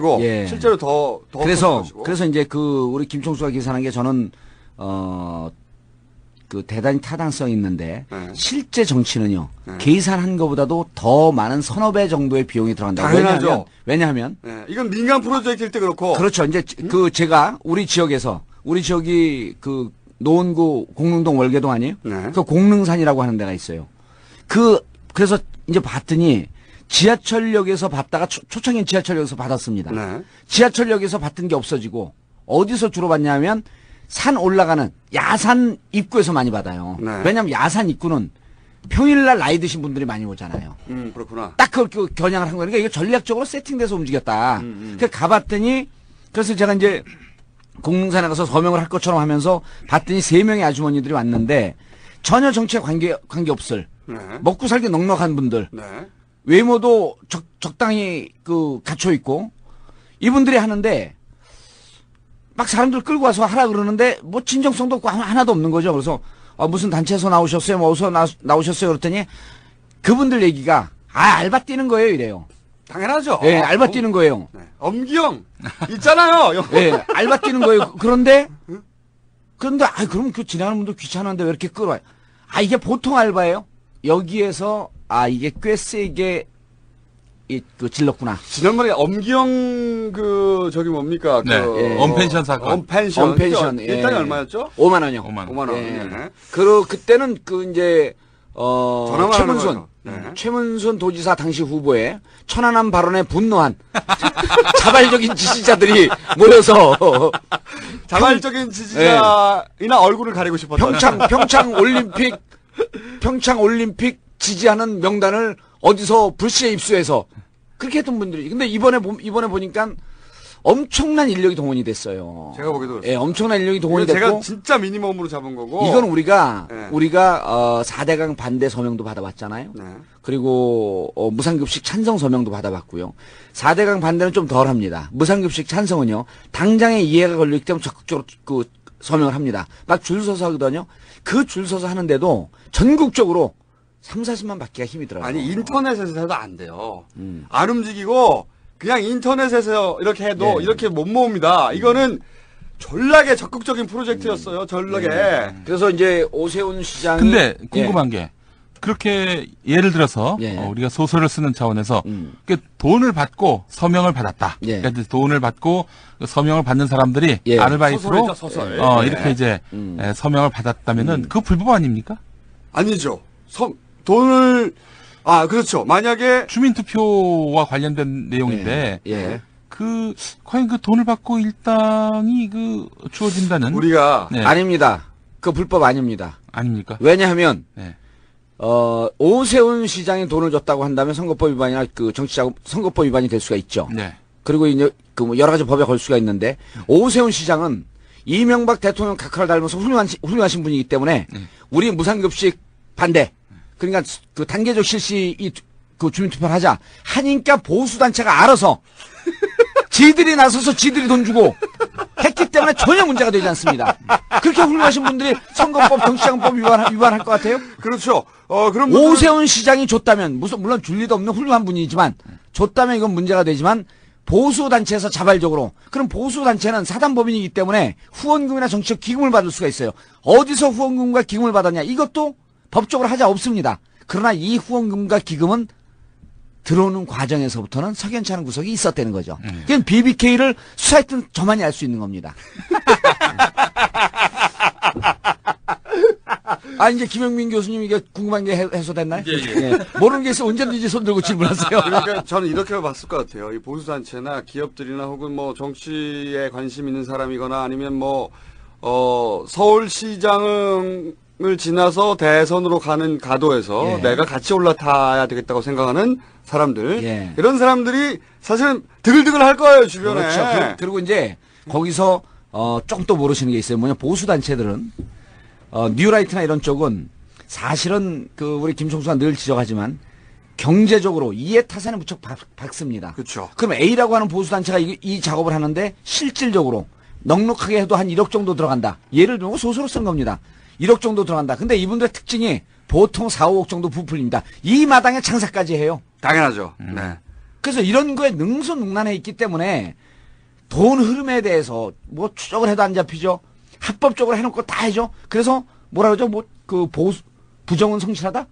것이고 예. 실제로 더 그래서 이제 우리 김총수가 계산한 게 저는 대단히 타당성이 있는데 네. 실제 정치는요. 네. 계산한 것보다도 더 많은 서너 배 정도의 비용이 들어간다. 당연하죠. 왜냐하면 네. 이건 민간 프로젝트일 때 그렇고 그렇죠. 이제 제가 우리 지역이 노원구 공릉동 월계동 아니에요? 네. 그 공릉산이라고 하는 데가 있어요. 그래서 이제 봤더니 지하철역에서 받다가 초창기 지하철역에서 받았습니다. 네. 지하철역에서 받던 게 없어지고 어디서 주로 받냐면 산 올라가는 야산 입구에서 많이 받아요. 네. 왜냐하면 야산 입구는 평일날 나이 드신 분들이 많이 오잖아요. 그렇구나. 딱 그 겨냥을 한 거니까 이거 전략적으로 세팅돼서 움직였다. 그래서 가봤더니 그래서 제가 이제 공릉산에 가서 서명을 할 것처럼 하면서 봤더니 3명의 아주머니들이 왔는데 전혀 정치에 관계 없을 네. 먹고 살기 넉넉한 분들 네. 외모도 적당히 갖춰 있고 이분들이 하는데 막 사람들 끌고 와서 하라 그러는데 뭐 진정성도 없고 하나도 없는 거죠. 그래서 무슨 단체에서 나오셨어요? 뭐 어디서 나오셨어요? 그랬더니 그분들 얘기가 알바 뛰는 거예요 이래요. 당연하죠. 예, 알바 뛰는 거예요. 네. 엄기영 있잖아요. 예, 알바 뛰는 거예요. 그런데 그럼 지나가는 분들 귀찮은데 왜 이렇게 끌어와요? 이게 보통 알바예요? 여기에서 이게 꽤 세게 질렀구나. 지난번에 엄기영 저기 뭡니까? 네. 언펜션 사건. 언펜션. 예. 일당이 얼마였죠? 5만 원이요. 5만 원. 예. 네. 그때는 이제 전화만 최문순 도지사 당시 후보에 천안함 발언에 분노한 자발적인 지지자들이 모여서 자발적인 지지자이나 얼굴을 가리고 싶었다. 평창 올림픽 지지하는 명단을 어디서 불시에 입수해서 그렇게 했던 분들이. 근데 이번에 보니까 엄청난 인력이 동원이 됐어요. 제가 보기도 그렇습니다. 예, 엄청난 인력이 동원이 됐고. 제가 진짜 미니멈으로 잡은 거고. 이건 우리가 네. 4대강 반대 서명도 받아봤잖아요. 네. 그리고 무상급식 찬성 서명도 받아봤고요. 4대강 반대는 좀 덜합니다. 무상급식 찬성은요. 당장에 이해가 걸리기 때문에 적극적으로 서명을 합니다. 막 줄 서서 하거든요. 그 줄 서서 하는데도 전국적으로 3, 40만 받기가 힘이 들어요. 아니 인터넷에서 해도 안 돼요. 안 움직이고 그냥 인터넷에서 이렇게 해도 이렇게 못 모읍니다. 이거는 전략의 적극적인 프로젝트였어요. 전략에. 그래서 이제 오세훈 시장이 근데 궁금한 게 그렇게 예를 들어서 예. 우리가 소설을 쓰는 차원에서 돈을 받고 서명을 받았다. 예. 그러니까 돈을 받고 서명을 받는 사람들이 예. 아르바이트로 소설. 이렇게 이제 서명을 받았다면은 그 불법 아닙니까? 아니죠. 돈을 그렇죠. 만약에 주민투표와 관련된 내용인데 예. 과연 그 돈을 받고 일당이 주어진다는 우리가 네. 아닙니다. 그 불법 아닙니다. 아닙니까? 왜냐하면 네. 오세훈 시장이 돈을 줬다고 한다면 선거법 위반이나 선거법 위반이 될 수가 있죠. 네. 그리고 이제 여러 가지 법에 걸 수가 있는데 오세훈 시장은 이명박 대통령 각하를 닮아서 훌륭하신 분이기 때문에 우리 무상급식 반대. 그러니까 단계적 실시 주민투표를 하니까 보수단체가 알아서 지들이 나서서 지들이 돈 주고 했기 때문에 전혀 문제가 되지 않습니다. 그렇게 훌륭하신 분들이 선거법, 정치자금법 위반할 것 같아요? 그렇죠. 그럼 오세훈 시장이 줬다면 물론 줄 리도 없는 훌륭한 분이지만 줬다면 이건 문제가 되지만 보수단체에서 자발적으로 그럼 보수단체는 사단법인이기 때문에 후원금이나 정치적 기금을 받을 수가 있어요. 어디서 후원금과 기금을 받았냐 이것도 법적으로 하자 없습니다. 그러나 이 후원금과 기금은 들어오는 과정에서부터는 석연치 않은 구석이 있었다는 거죠. 그건 BBK를 수사했던 저만이 알 수 있는 겁니다. 이제 김영민 교수님에게 궁금한 게 해소됐나요? 예. 모르는 게 있어 언제든지 손 들고 질문하세요. 그러니까 저는 이렇게 봤을 것 같아요. 이 보수단체나 기업들이나 혹은 정치에 관심 있는 사람이거나 아니면 서울시장을 지나서 대선으로 가는 가도에서 내가 같이 올라타야 되겠다고 생각하는 사람들. 이런 사람들이 사실은 드글드글 할 거예요, 주변에. 그렇죠. 그리고 이제 거기서 조금 또 모르시는 게 있어요. 보수단체들은 뉴라이트나 이런 쪽은 사실은 우리 김총수가 늘 지적하지만 경제적으로 이해타산에 무척 박습니다. 그렇죠. 그럼 A라고 하는 보수단체가 이 작업을 하는데 실질적으로 넉넉하게 해도 한 1억 정도 들어간다. 예를 들면 소설로 쓴 겁니다. 1억 정도 들어간다. 근데 이분들의 특징이 보통 4, 5억 정도 부풀립니다. 이 마당에 장사까지 해요. 당연하죠. 네. 그래서 이런 거에 능수능란해 있기 때문에 돈 흐름에 대해서 뭐 추적을 해도 안 잡히죠. 합법적으로 해놓고 다 해줘. 그래서 뭐라 그러죠? 뭐 그 부정은 성실하다?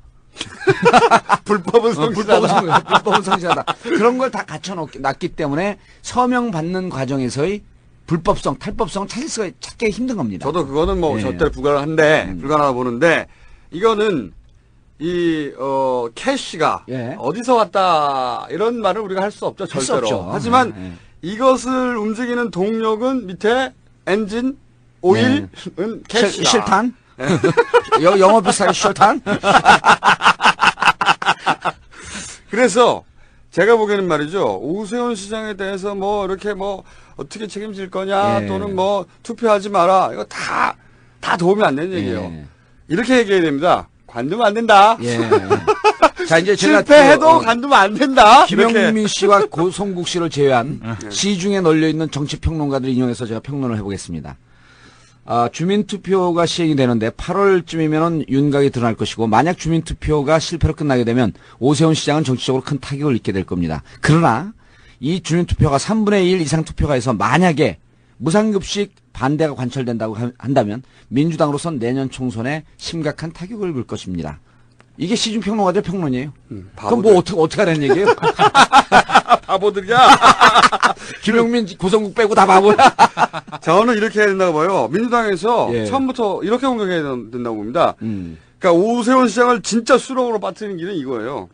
불법은 성실하다. 불법은 성실하다. 그런 걸 다 갖춰놨기 때문에 서명 받는 과정에서의 불법성, 탈법성 찾기 힘든 겁니다. 저도 그거는 뭐 예. 절대 불가능하다 보는데 이거는 캐시가 예. 어디서 왔다 이런 말을 우리가 할 수 없죠. 할 수 절대로. 없죠. 하지만 예, 예. 이것을 움직이는 동력은 밑에 엔진, 오일은 캐시다. 실탄? 영어 비슷하게 실탄? 그래서 제가 보기에는 말이죠. 오세훈 시장에 대해서 뭐 이렇게 뭐 어떻게 책임질 거냐 예. 또는 뭐 투표하지 마라. 이거 다 도움이 안 되는 얘기예요. 예. 이렇게 얘기해야 됩니다. 관두면 안 된다. 예. 자, 이제 제가 실패해도 관두면 안 된다. 김영민 씨와 고성국 씨를 제외한 시중에 널려있는 정치평론가들 인용해서 제가 평론을 해보겠습니다. 주민투표가 시행이 되는데 8월쯤이면 윤곽이 드러날 것이고 만약 주민투표가 실패로 끝나게 되면 오세훈 시장은 정치적으로 큰 타격을 입게 될 겁니다. 그러나 이 주민투표가 3분의 1 이상 투표가 해서 만약에 무상급식 반대가 관철된다고 한다면 민주당으로선 내년 총선에 심각한 타격을 입을 것입니다. 이게 시중평론가들 평론이에요. 그럼 뭐 어떻게 하라는 얘기예요? 바보들이야. 김영민, 고성국 빼고 다 바보야. 저는 이렇게 해야 된다고 봐요. 민주당에서 예. 처음부터 이렇게 공격해야 된다고 봅니다. 그러니까 오세훈 시장을 진짜 수렁으로 빠뜨리는 길은 이거예요.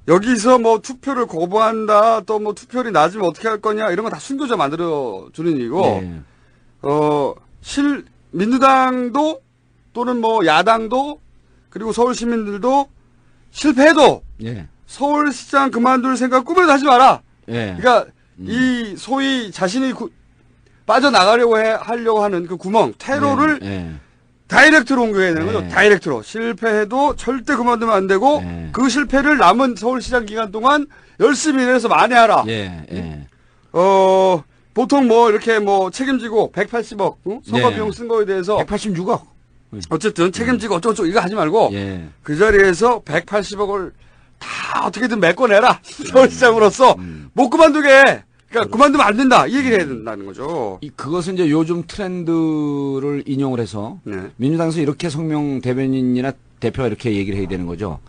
여기서 뭐 투표를 거부한다, 또 뭐 투표율이 낮으면 어떻게 할 거냐, 이런 거 다 순교자 만들어주는 일이고, 예. 민주당도 또는 뭐 야당도 그리고 서울 시민들도 실패해도 예. 서울시장 그만둘 생각 꿈에도 하지 마라. 예. 그러니까 이 소위 자신이 빠져나가려고 하려고 하는 그 구멍, 퇴로를 예. 다이렉트로 옮겨야 되는 거죠. 네. 다이렉트로. 실패해도 절대 그만두면 안 되고 네. 그 실패를 남은 서울시장 기간 동안 열심히 일해서 만회하라. 예. 예. 보통 뭐 이렇게 뭐 책임지고 180억 선거 네. 비용 쓴 거에 대해서 186억. 어쨌든 책임지고 어쩌고저쩌고 이거 하지 말고 예. 그 자리에서 180억을 다 어떻게든 메꿔내라. 서울시장으로서 못 그만두게. 그러니까 그만두면 안 된다. 이 얘기를 해야 된다는 거죠. 그것은 이제 요즘 트렌드를 인용을 해서 네. 민주당에서 이렇게 성명 대변인이나 대표가 이렇게 얘기를 해야 되는 거죠.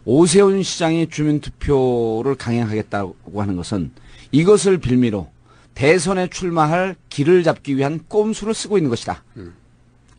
오세훈 시장이 주민투표를 강행하겠다고 하는 것은 이것을 빌미로 대선에 출마할 길을 잡기 위한 꼼수를 쓰고 있는 것이다.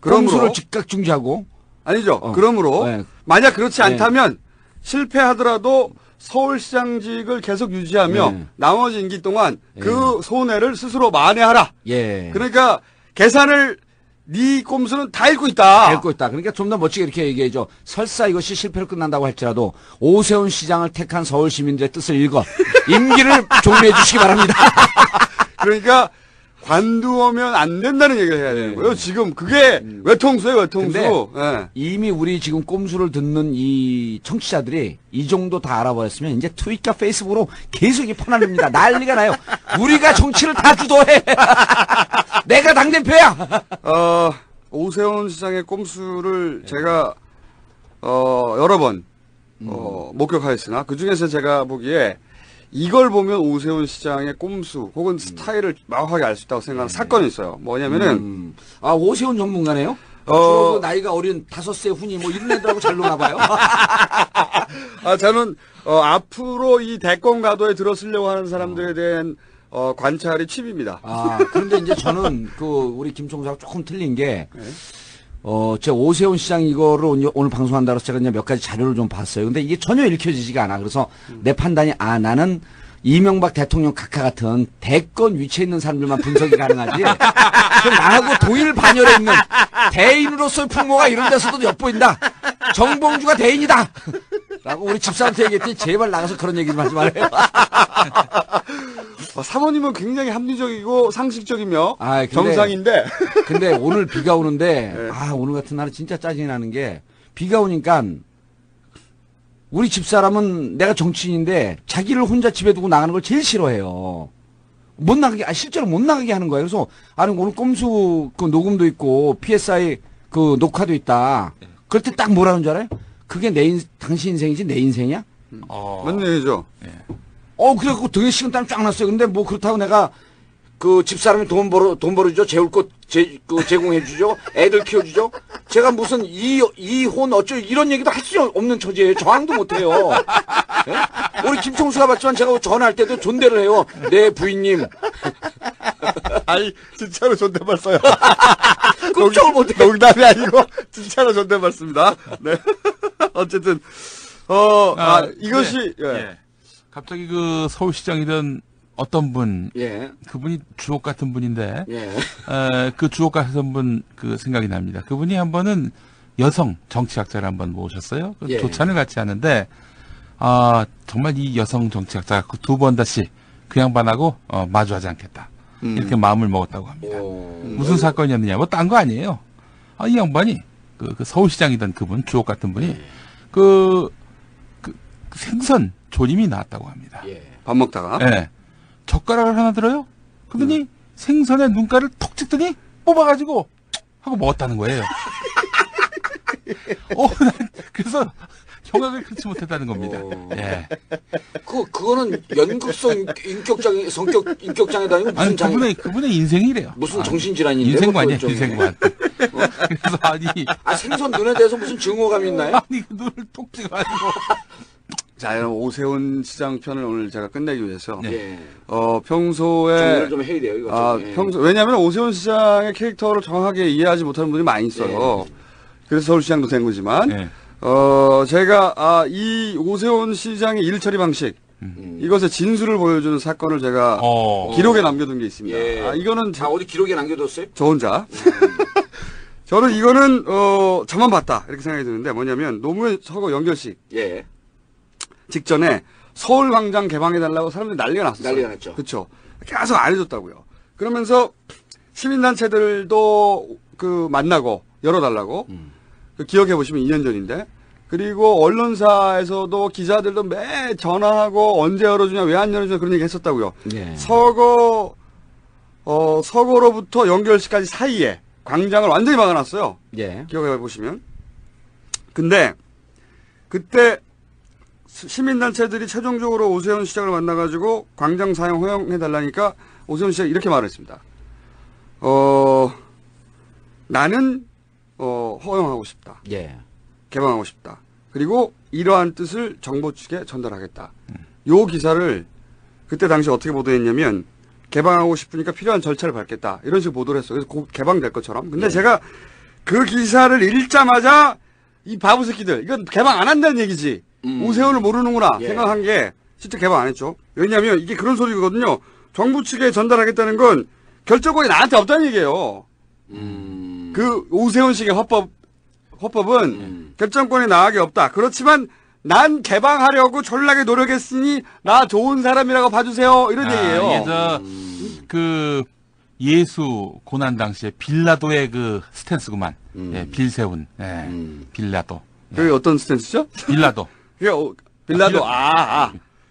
그러므로 꼼수를 즉각 중지하고 아니죠. 그러므로 네. 만약 그렇지 않다면 실패하더라도 서울시장직을 계속 유지하며 네. 나머지 임기 동안 그 손해를 스스로 만회하라. 예. 그러니까 계산을 네 꼼수는 다 읽고 있다. 읽고 있다. 그러니까 좀 더 멋지게 이렇게 얘기해줘. 설사 이것이 실패로 끝난다고 할지라도 오세훈 시장을 택한 서울 시민들의 뜻을 읽어 임기를 종료해 주시기 바랍니다. 그러니까 관두면 안 된다는 얘기를 해야 되는 거예요. 지금 그게 외통수예요, 외통수. 근데 예. 이미 우리 지금 꼼수를 듣는 이 청취자들이 이 정도 다 알아버렸으면 이제 트윗과 페이스북으로 계속 이 퍼날립니다. 난리가 나요. 우리가 정치를 다 주도해. 내가 당대표야. 오세훈 시장의 꼼수를 제가 여러 번 목격하였으나 그 중에서 제가 보기에 이걸 보면 오세훈 시장의 꼼수 혹은 스타일을 명확하게 알 수 있다고 생각하는 사건이 있어요. 뭐냐면은 오세훈 전문가네요. 주로 그 나이가 어린 5세 훈이 뭐 이런 애들하고 잘 노나 봐요. 저는 앞으로 이 대권 가도에 들어서려고 하는 사람들에 대한 관찰이 칩입니다. 그런데 이제 저는 우리 김총수하고 조금 틀린 게 제가 오세훈 시장 이거를 오늘 방송한다고 해서 제가 이제 몇 가지 자료를 좀 봤어요. 근데 이게 전혀 읽혀지지가 않아. 그래서 내 판단이 나는 이명박 대통령 각하 같은 대권 위치에 있는 사람들만 분석이 가능하지. 그럼 나하고 동일 반열에 있는 대인으로서의 풍모가 이런 데서도 엿보인다. 정봉주가 대인이다. 라고 우리 집사한테 얘기했더니 제발 나가서 그런 얘기 좀 하지 말아요. 사모님은 굉장히 합리적이고 상식적이며 근데, 정상인데. 근데 오늘 비가 오는데 네. 오늘 같은 날은 진짜 짜증이 나는 게 비가 오니까 우리 집사람은 내가 정치인인데 자기를 혼자 집에 두고 나가는 걸 제일 싫어해요. 못 나가게 실제로 못 나가게 하는 거예요. 그래서 오늘 꼼수 그 녹음도 있고 PSI 그 녹화도 있다. 그럴 때 딱 뭐라는 줄 알아요? 그게 당신 인생이지 내 인생이야? 맞는 얘기죠. 그래갖고 등에 식은땀 쫙 났어요. 근데 뭐 그렇다고 내가 그 집사람이 돈 벌어주죠. 재울 것 제공해주죠. 애들 키워주죠. 제가 무슨 이혼 어쩌 이런 얘기도 할 수 없는 처지예요. 저항도 못해요. 예? 우리 김총수가 봤지만 제가 전화할 때도 존대를 해요. 네 부인님. 아니 진짜로 존댓말 써요. 끔찍을 못해. 농담이 아니고 진짜로 존댓말 씁니다. 네. 어쨌든 이것이 예. 갑자기 그 서울시장이던 어떤 분, 예. 그분이 주옥 같은 분인데, 예. 그 주옥 같은 분 그 생각이 납니다. 그분이 한 번은 여성 정치학자를 한번 모셨어요. 예. 조찬을 같이 하는데, 정말 이 여성 정치학자가 그 두 번 다시 그 양반하고 마주하지 않겠다. 이렇게 마음을 먹었다고 합니다. 무슨 사건이었느냐? 뭐 딴 거 아니에요. 이 양반이 그 서울시장이던 그분, 주옥 같은 분이 그 생선 조림이 나왔다고 합니다. 예. 밥 먹다가 예. 젓가락을 하나 들어요? 그러더니 생선의 눈가를 톡 찍더니 뽑아가지고 하고 먹었다는 거예요. 난 그래서 경악을 끊지 못했다는 겁니다. 예. 그거는 연극성 인격장애도 아니고 무슨 아니, 장애? 그분의 인생이래요. 무슨 정신질환인데? 인생관 뭐 아니야, 그건 좀. 인생관. 그래서 생선 눈에 대해서 무슨 증오감이 있나요? 그 눈을 톡 찍어가지고. 자, 여러분, 오세훈 시장 편을 오늘 제가 끝내기 위해서 예. 평소에 정리를 좀 해야 돼요, 이거. 예. 왜냐하면 오세훈 시장의 캐릭터를 정확하게 이해하지 못하는 분이 많이 있어요. 그래서 서울시장도 된 거지만 예. 제가 이 오세훈 시장의 일 처리 방식 이것의 진술을 보여주는 사건을 제가 기록에 남겨둔 게 있습니다. 예. 이거는 어디 기록에 남겨뒀어요? 저 혼자. 저는 이거는 저만 봤다 이렇게 생각이 드는데 뭐냐면 노무현 서거 연결식 예. 직전에 서울광장 개방해달라고 사람들이 난리가 났었어요. 난리가 났죠. 그렇죠. 계속 안 해줬다고요. 그러면서 시민단체들도 그 만나고 열어달라고 그 기억해 보시면 2년 전인데 그리고 언론사에서도 기자들도 매 전화하고 언제 열어주냐 왜 안 열어주냐 그런 얘기 했었다고요. 예. 서거로부터 연결식까지 사이에 광장을 완전히 막아놨어요. 예. 기억해 보시면. 근데 그때 시민단체들이 최종적으로 오세훈 시장을 만나가지고 광장 사용 허용해달라니까 오세훈 시장이 이렇게 말했습니다. 나는 허용하고 싶다. 예. 개방하고 싶다. 그리고 이러한 뜻을 정부 측에 전달하겠다. 요 기사를 그때 당시 어떻게 보도했냐면 개방하고 싶으니까 필요한 절차를 밟겠다. 이런 식으로 보도를 했어요. 그래서 곧 개방될 것처럼. 근데 제가 그 기사를 읽자마자 이 바보 새끼들 이건 개방 안 한다는 얘기지. 오세훈을 모르는구나 생각한 게 실제 개방 안 했죠. 왜냐하면 이게 그런 소리거든요. 정부 측에 전달하겠다는 건 결정권이 나한테 없다는 얘기예요. 그 오세훈식의 헌법은 결정권이 나에게 없다. 그렇지만 난 개방하려고 졸라게 노력했으니 나 좋은 사람이라고 봐주세요. 이런 얘기예요. 이게 그 예수 고난 당시에 빌라도의 그 스탠스구만. 예, 빌세운. 예, 빌라도. 그게 어떤 스탠스죠? 빌라도. 빌라도.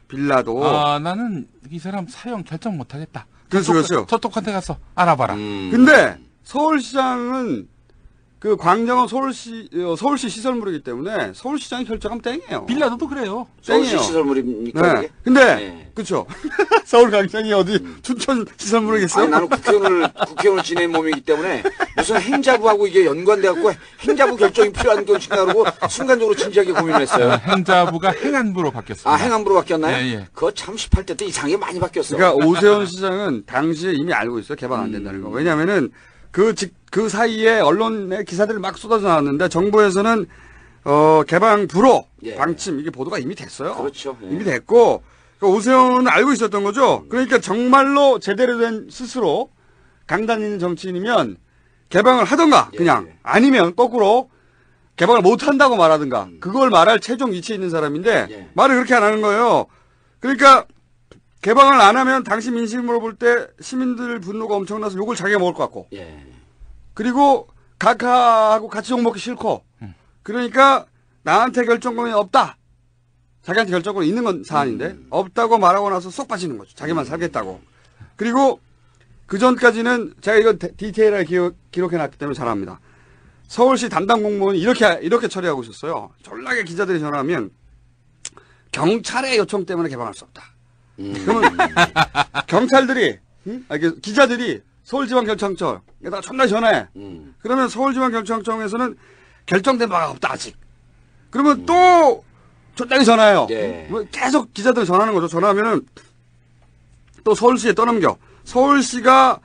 빌라도. 나는 이 사람 사형 결정 못하겠다. 그렇죠. 저쪽한테 가서 알아봐라. 근데 서울시장은 그 광장은 서울시 시설물이기 때문에 서울시장이 결정하면 땡이에요. 빌라도도 그래요. 서울시 땡이에요. 시설물입니까? 네. 근데 네. 그렇죠. 서울 광장이 어디 춘천 시설물이겠어요? 아니, 나는 국회의원을 지낸 몸이기 때문에 무슨 행자부하고 이게 연관돼갖고 행자부 결정이 필요한 것인가 그러고 순간적으로 진지하게 고민을 했어요. 행자부가 행안부로 바뀌었습니다. 행안부로 바뀌었나요? 예. 그거 참 18대 때 이상하게 많이 바뀌었어. 그러니까 오세훈 시장은 당시에 이미 알고 있어요. 개방 안 된다는 거. 왜냐면은 그 사이에 언론의 기사들이 막 쏟아져 나왔는데 정부에서는 개방 불허 방침 이게 보도가 이미 됐어요. 그렇죠. 예. 이미 됐고 그러니까 오세훈은 알고 있었던 거죠. 그러니까 정말로 제대로 된 스스로 강단 있는 정치인이면 개방을 하던가 그냥 아니면 거꾸로 개방을 못 한다고 말하든가 그걸 말할 최종 위치에 있는 사람인데 말을 그렇게 안 하는 거예요. 그러니까 개방을 안 하면 당시 민심을 물어볼 때 시민들 분노가 엄청나서 욕을 자기가 먹을 것 같고 그리고 각하하고 같이 욕먹기 싫고 그러니까 나한테 결정권이 없다. 자기한테 결정권이 있는 건 사안인데 없다고 말하고 나서 쏙 빠지는 거죠. 자기만 살겠다고. 그리고 그 전까지는 제가 이건 디테일하게 기록해놨기 때문에 잘 압니다. 서울시 담당 공무원이 이렇게 처리하고 있었어요. 졸라게 기자들이 전화하면 경찰의 요청 때문에 개방할 수 없다. 그러면 경찰들이, 기자들이 서울지방경찰청에다가 전날 전화해. 그러면 서울지방경찰청에서는 결정된 바가 없다, 아직. 그러면 또 전날에 전화해요. 예. 계속 기자들 전화하는 거죠. 전화하면은 또 서울시에 떠넘겨. 서울시가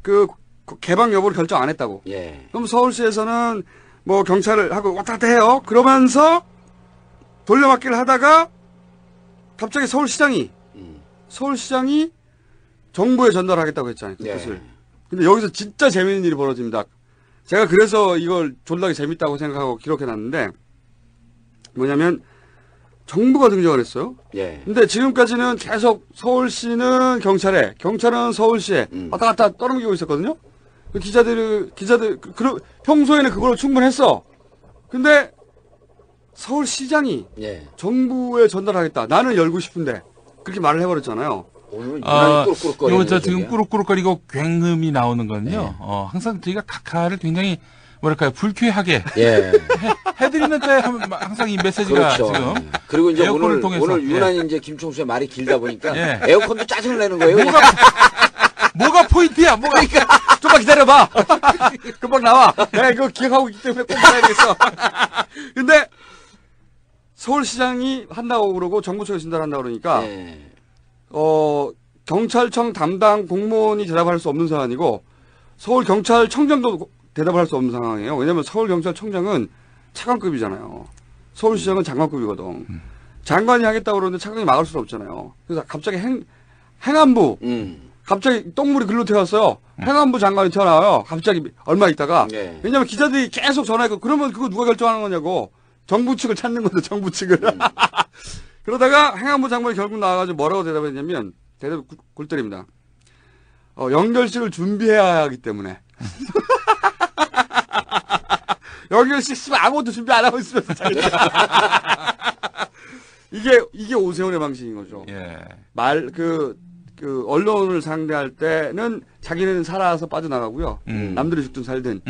그 개방 여부를 결정 안 했다고. 예. 그럼 서울시에서는 뭐 경찰을 하고 왔다 갔다 해요. 그러면서 돌려막기를 하다가 갑자기 서울시장이 정부에 전달하겠다고 했잖아요. 그 예. 뜻을. 근데 여기서 진짜 재미있는 일이 벌어집니다. 제가 그래서 이걸 졸라게 재밌다고 생각하고 기록해놨는데 뭐냐면 정부가 등장을 했어요. 예. 근데 지금까지는 계속 서울시는 경찰에, 경찰은 서울시에 왔다 갔다 떠넘기고 있었거든요. 기자들, 평소에는 그걸로 충분했어. 근데 서울시장이 예. 정부에 전달하겠다. 나는 열고 싶은데. 그렇게 말을 해버렸잖아요. 오늘 유난히 꾸룩꾸룩거리는 이거 지금 얘기야. 꾸룩꾸룩거리고 굉음이 나오는 건요. 항상 저희가 각하를 굉장히 뭐랄까요 불쾌하게 예. 해드리는 때 항상 이 메시지가 그렇죠. 지금 그리고 이제 에어컨을 통해서, 오늘 유난히 이제 김총수의 말이 길다 보니까 예. 에어컨도 짜증을 내는 거예요. 뭐가 포인트야? 뭐가 좀만 기다려봐. 금방 나와. 내가 이거 기억하고 있기 때문에 꼭 말해야겠어. 근데 서울시장이 한다고 그러고 정부 측에서 전달한다고 그러니까 예. 경찰청 담당 공무원이 대답할 수 없는 상황이고 서울경찰청장도 대답을 할 수 없는 상황이에요. 왜냐하면 서울경찰청장은 차관급이잖아요. 서울시장은 장관급이거든. 장관이 하겠다고 그러는데 차관이 막을 수는 없잖아요. 그래서 갑자기 행안부 갑자기 똥물이 글로 튀었어요. 행안부 장관이 튀어나와요. 갑자기 얼마 있다가. 네. 왜냐면 기자들이 계속 전화했고 그러면 그거 누가 결정하는 거냐고. 정부 측을 찾는 거죠. 정부 측을. 그러다가 행안부 장관이 결국 나와가지고 뭐라고 대답했냐면 대답이 골 때립니다. 연결식을 준비해야 하기 때문에. 연결식 씨발 아무것도 준비 안 하고 있으면 이게 오세훈의 방식인 거죠. 예. 언론을 상대할 때는 자기는 살아서 빠져나가고요. 남들이 죽든 살든.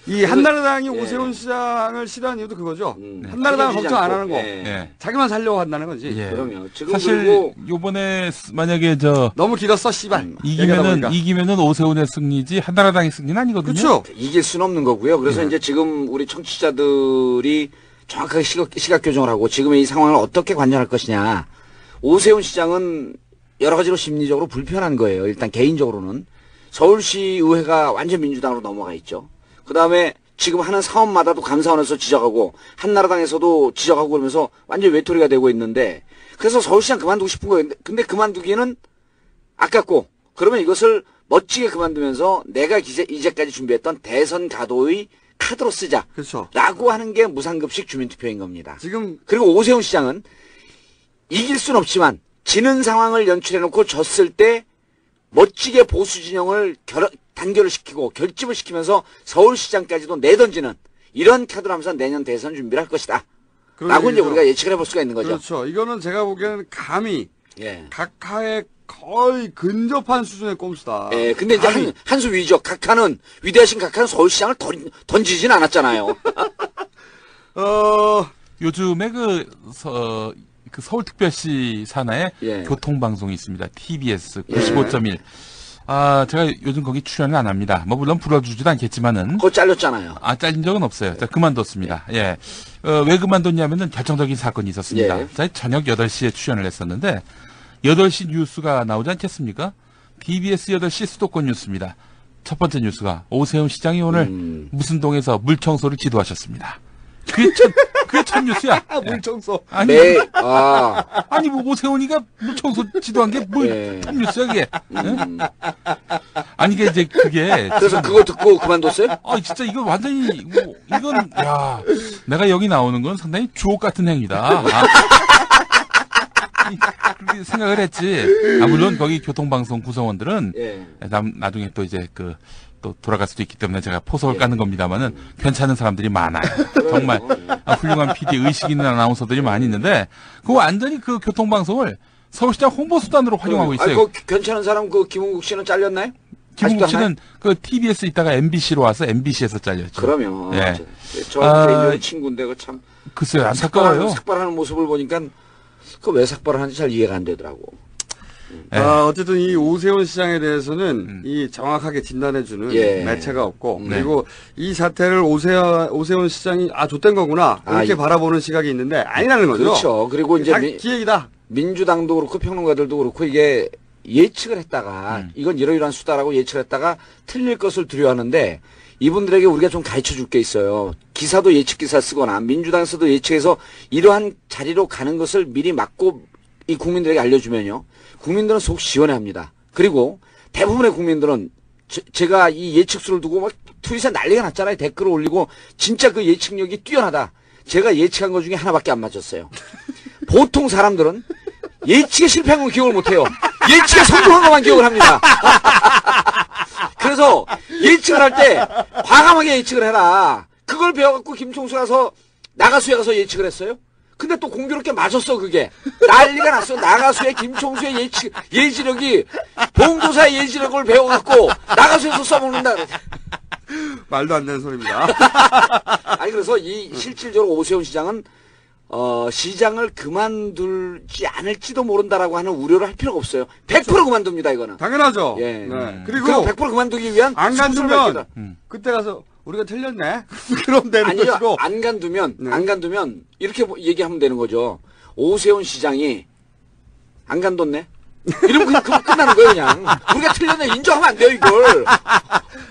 이 한나라당이 오세훈 시장을 싫어하는 이유도 그거죠. 한나라당은 걱정 안 하는 거. 예. 자기만 살려고 한다는 거지. 예. 그럼요. 지금 사실 그리고 요번에 만약에 너무 길었어, 씨발. 이기면은 오세훈의 승리지 한나라당의 승리는 아니거든요. 그렇죠. 이길 수는 없는 거고요. 그래서 이제 지금 우리 청취자들이 정확하게 시각 교정을 하고 지금의 이 상황을 어떻게 관전할 것이냐. 오세훈 시장은 여러 가지로 심리적으로 불편한 거예요. 일단 개인적으로는 서울시의회가 완전 민주당으로 넘어가 있죠. 그 다음에 지금 하는 사업마다도 감사원에서 지적하고 한나라당에서도 지적하고 그러면서 완전 외톨이가 되고 있는데 그래서 서울시장 그만두고 싶은 거예요. 근데 그만두기에는 아깝고 그러면 이것을 멋지게 그만두면서 내가 이제까지 준비했던 대선 가도의 카드로 쓰자. 그렇죠. 라고 하는 게 무상급식 주민투표인 겁니다. 지금 그리고 오세훈 시장은 이길 순 없지만 지는 상황을 연출해놓고 졌을 때 멋지게 보수 진영을 단결을 시키고 결집을 시키면서 서울시장까지도 내던지는 이런 카드로 하면서 내년 대선 준비를 할 것이다. 라고 이제 우리가 예측을 해볼 수가 있는 거죠. 그렇죠. 이거는 제가 보기에는 감히 예. 각하의 거의 근접한 수준의 꼼수다. 예, 근데 이제 한수 위죠. 각하는, 위대하신 각하는 서울시장을 던지진 않았잖아요. 요즘에 그 서울특별시 산하에 예. 교통방송이 있습니다. TBS 95.1. 제가 요즘 거기 출연을 안 합니다. 뭐 물론 불러주지도 않겠지만은. 그거 잘렸잖아요. 잘린 적은 없어요. 자, 그만뒀습니다. 예. 왜 그만뒀냐면은 결정적인 사건이 있었습니다. 예. 자, 저녁 8시에 출연을 했었는데 8시 뉴스가 나오지 않겠습니까? TBS 8시 수도권 뉴스입니다. 첫 번째 뉴스가 오세훈 시장이 오늘 무슨 동에서 물청소를 지도하셨습니다. 그게 첫 뉴스야. 물청소. 아니, 네. 아니 뭐 오세훈이가 물청소 지도한 게 뭘 예. 첫 뉴스야 그게. 아니 이게 이제 그게 그래서 그거 듣고 그만뒀어요? 진짜 이거 완전히 뭐 이건 야 내가 여기 나오는 건 상당히 주옥 같은 행위다. 그렇게 생각을 했지. 물론 거기 교통방송 구성원들은 예. 나중에 또 이제 또 돌아갈 수도 있기 때문에 제가 포석을 까는 겁니다만은 괜찮은 사람들이 많아요. 정말 훌륭한 PD 의식 있는 아나운서들이 많이 있는데 그거 완전히 그 교통방송을 서울시장 홍보수단으로 활용하고 있어요. 그 괜찮은 사람 김홍국 씨는 잘렸나요? 김홍국 씨는 그 TBS 있다가 MBC로 와서 MBC에서 잘렸죠. 그러면 예. 저 개인적인 친구인데 그 참 글쎄요 안타까워요. 삭발하는 모습을 보니까 그 왜 삭발을 하는지 잘 이해가 안 되더라고. 어쨌든 이 오세훈 시장에 대해서는 이 정확하게 진단해주는 예. 매체가 없고 그리고 이 사태를 오세훈 시장이 좆된 거구나 이렇게 바라보는 시각이 있는데 아니라는 거죠. 그렇죠. 그리고 이제 기획이다. 민주당도 그렇고 평론가들도 그렇고 이게 예측을 했다가 이건 이러이러한 수다라고 예측을 했다가 틀릴 것을 두려워하는데 이분들에게 우리가 좀 가르쳐 줄 게 있어요. 기사도 예측 기사 쓰거나 민주당에서도 예측해서 이러한 자리로 가는 것을 미리 막고 이 국민들에게 알려주면요. 국민들은 속 시원해합니다. 그리고 대부분의 국민들은 제가 이 예측수를 두고 막 트윗에 난리가 났잖아요. 댓글을 올리고 진짜 그 예측력이 뛰어나다. 제가 예측한 것 중에 하나밖에 안 맞았어요. 보통 사람들은 예측에 실패한 건 기억을 못해요. 예측에 성공한 것만 기억을 합니다. 그래서 예측을 할 때 과감하게 예측을 해라. 그걸 배워갖고 김총수 가서 나가수에 가서 예측을 했어요. 근데 또 공교롭게 맞았어 그게. 난리가 났어. 나가수의 김총수의 예지력이 봉도사의 예지력을 배워갖고 나가수에서 써먹는다. 말도 안 되는 소리입니다. 아니 그래서 이 실질적으로 오세훈 시장은 시장을 그만둘지 않을지도 모른다라고 하는 우려를 할 필요가 없어요. 100% 그만둡니다 이거는. 당연하죠. 예. 네. 그리고 그리고 100% 그만두기 위한 안 수술을 간두면 밝히다. 그때 가서 우리가 틀렸네. 그럼 되는 아니요. 것이고. 안 간두면 네. 안 간두면 이렇게 얘기하면 되는 거죠. 오세훈 시장이 안 간뒀네. 이러면 그냥 끝나는 거예요 그냥. 우리가 틀렸네 인정하면 안 돼요 이걸.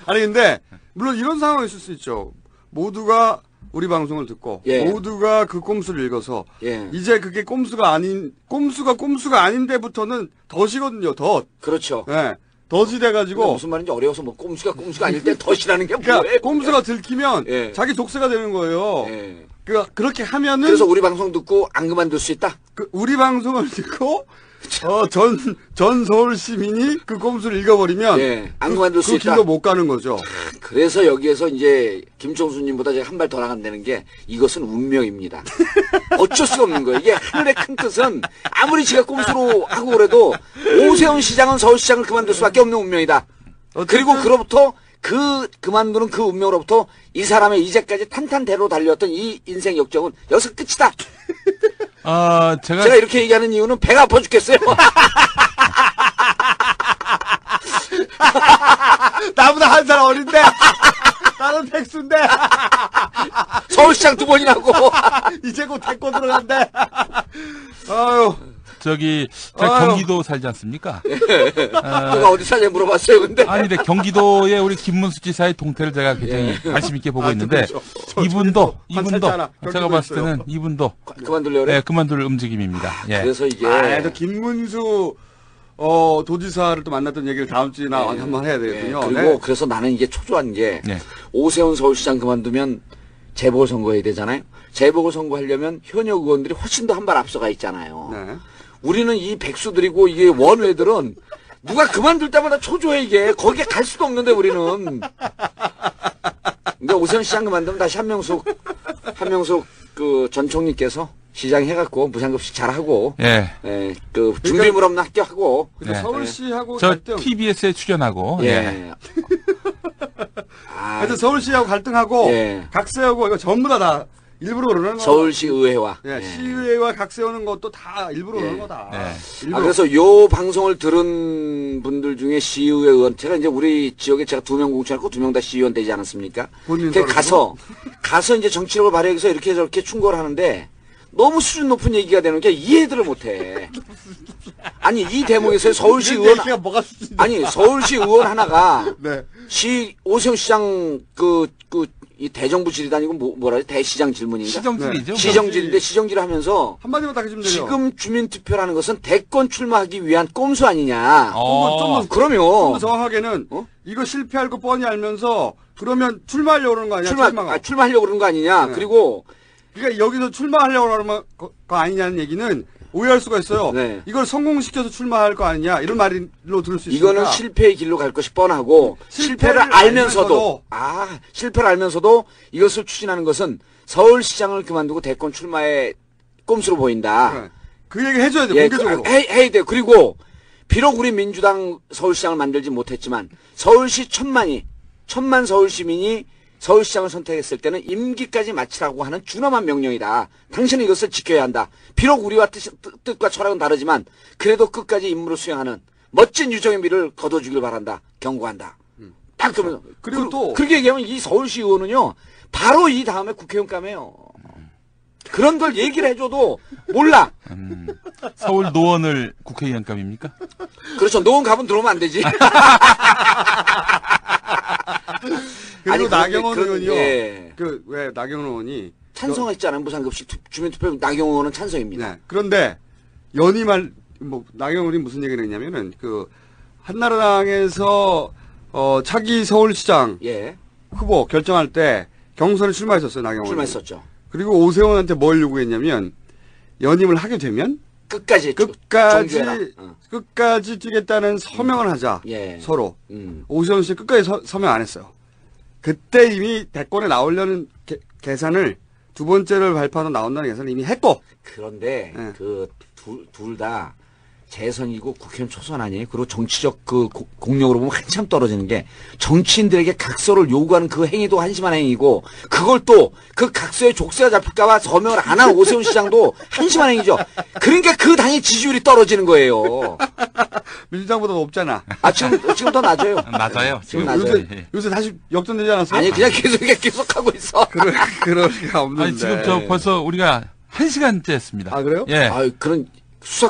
아니 근데 물론 이런 상황이 있을 수 있죠. 모두가 우리 방송을 듣고 예. 모두가 그 꼼수를 읽어서 예. 이제 그게 꼼수가 아닌데부터는 덫이거든요. 덫. 그렇죠. 예. 덫이 돼가지고 무슨 말인지 어려워서 뭐 꼼수가 아닐 때 덫이라는 게 그러니까 뭐예요? 꼼수가 들키면 예. 자기 독세가 되는 거예요. 예. 그렇게 하면은 그래서 우리 방송 듣고 안 그만둘 수 있다. 우리 방송을 듣고 전 서울 시민이 그 꼼수를 읽어버리면 예. 안 그만둘 수 그 있다. 길로 못 가는 거죠. 그래서 여기에서 이제 김총수님보다 제가 한 발 더 나간다는 게 이것은 운명입니다. 어쩔 수가 없는 거예요. 이게 하늘의 큰 뜻은 아무리 지가 꼼수로 하고 그래도 오세훈 시장은 서울시장을 그만둘 수밖에 없는 운명이다. 그리고 그로부터 그만두는 그 운명으로부터 이 사람의 이제까지 탄탄대로 달려왔던 이 인생 역정은 여기서 끝이다. 제가 이렇게 얘기하는 이유는 배가 아파 죽겠어요. 나보다 한 살 어린데 나는 백수인데 서울시장 2번이나 하고 이제 곧 데리고 들어간대. 아유. 제가 경기도 살지 않습니까? 누가 어디 사냐 물어봤어요. 근데 아니, 근데 경기도의 우리 김문수 지사의 동태를 제가 굉장히 관심 있게 보고 있는데, 이분도, 제가 봤을 때는 이분도, 그만둘래요? 그래? 네, 그만둘 움직임입니다. 예. 그래서 이게 또 김문수 도지사를 또 만났던 얘기를 다음 주에 한번 해야 되거든요. 그리고 네. 그래서 나는 이게 초조한 게 네. 오세훈 서울시장 그만두면 재보궐선거해야 되잖아요. 재보궐선거하려면 현역 의원들이 훨씬 더 한 발 앞서가 있잖아요. 네. 우리는 이 백수들이고 이게 원외들은 누가 그만둘 때마다 초조해 이게. 거기에 갈 수도 없는데 우리는. 근데 오세훈 시장 그만두면 다시 한명숙 그 전 총리께서 시장 해갖고 무상급식 잘하고 예. 그 준비물 없는 합격하고 그러니까 네. 서울시하고 저 갈등. TBS에 출연하고, 예. 하여튼 서울시하고 갈등하고 예. 각 세우고 이거 전부 다 일부러 그러는 거. 서울시 의회와 예, 시의회와 각 세우는 것도 다 일부러 그러는 거다. 네. 일부러. 그래서 요 방송을 들은 분들 중에 시의회 의원, 제가 이제 우리 지역에 제가 2명 공천했고 2명 다 시의원 되지 않았습니까? 본인 그 가서 이제 정치력을 발휘해서 이렇게 저렇게 충고를 하는데 너무 수준 높은 얘기가 되는 게 이해들을 못해. 아니 이 대목에서 서울시 의원 얘기가 뭐가 수준이 아니 서울시 의원 하나가 네. 오세훈 시장 이 대정부 질의도 아니고 뭐라 하지? 대시장 질문인가? 시정질이죠. 시정질인데 시정질을 하면서 한마디만 딱 해주면 되죠. 지금 주민투표라는 것은 대권 출마하기 위한 꼼수 아니냐. 좀 더 그러면 정확하게는 이거 실패할 거 뻔히 알면서 그러면 출마하려고 그러는 거 아니야? 출마하려고 그러는 거 아니냐. 네. 그리고 그러니까 여기서 출마하려고 그러는 거 아니냐는 얘기는 오해할 수가 있어요. 네. 이걸 성공시켜서 출마할 거 아니냐 이런 말로 들을 수 있으니까. 이거는 실패의 길로 갈 것이 뻔하고 실패를 알면서도 실패를 알면서도 이것을 추진하는 것은 서울시장을 그만두고 대권 출마의 꼼수로 보인다. 네. 그 얘기 해줘야 돼. 공개적으로. 해야 돼요. 그리고 비록 우리 민주당 서울시장을 만들지 못했지만 서울시 천만 서울 시민이 서울시장을 선택했을 때는 임기까지 마치라고 하는 준엄한 명령이다. 당신은 이것을 지켜야 한다. 비록 우리와 뜻과 철학은 다르지만 그래도 끝까지 임무를 수행하는 멋진 유정의 미를 거둬주길 바란다. 경고한다. 딱 그러면 그리고 또 그렇게 얘기하면 이 서울시 의원은요 바로 이 다음에 국회의원 까매요. 그런 걸 얘기를 해줘도 몰라. 서울 노원을 국회의원감입니까? 그렇죠. 노원 가면 들어오면 안 되지. 그리고 아니, 나경원 그런- 의원이요. 예. 그 왜 나경원 의원이 찬성했잖아요. 무상급식 주민투표 나경원 의원은 찬성입니다. 네. 그런데 연임할 뭐 나경원이 무슨 얘기를 했냐면은 그 한나라당에서 차기 서울시장 예. 후보 결정할 때 경선에 출마했었어요, 나경원. 출마했었죠. 그리고 오세훈한테 뭘 요구했냐면 연임을 하게 되면 끝까지 종주해라. 끝까지 뛰겠다는 서명을 하자. 예. 서로. 음. 오세훈 씨 끝까지 서명 안 했어요. 그때 이미 대권에 나오려는 계산을 두 번째를 발표하다 나온다는 계산을 이미 했고. 그런데 예. 그 둘 다 재선이고 국회의원 초선 아니에요? 그리고 정치적 그 공력으로 보면 한참 떨어지는 게 정치인들에게 각서를 요구하는 그 행위도 한심한 행위고 그걸 또 그 각서에 족쇄가 잡힐까봐 서명을 안 한 오세훈 시장도 한심한 행위죠. 그러니까 그 당의 지지율이 떨어지는 거예요. 민주당보다 높잖아. 아 지금 더 낮아요. 맞아요. 지금 지금 낮아요. 요새 다시 역전되지 않았어요? 아니 그냥 계속하고 있어. 그럴 리가 없는데. 아니, 지금 저 벌써 우리가 1시간째 했습니다. 아, 그래요? 예. 아 그런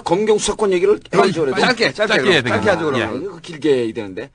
검경 수사권 얘기를 해야죠. 그래도. 짧게 짧게 해야 짧게 하죠, 되겠네요. 그러면. 이거 길게 해야 되는데.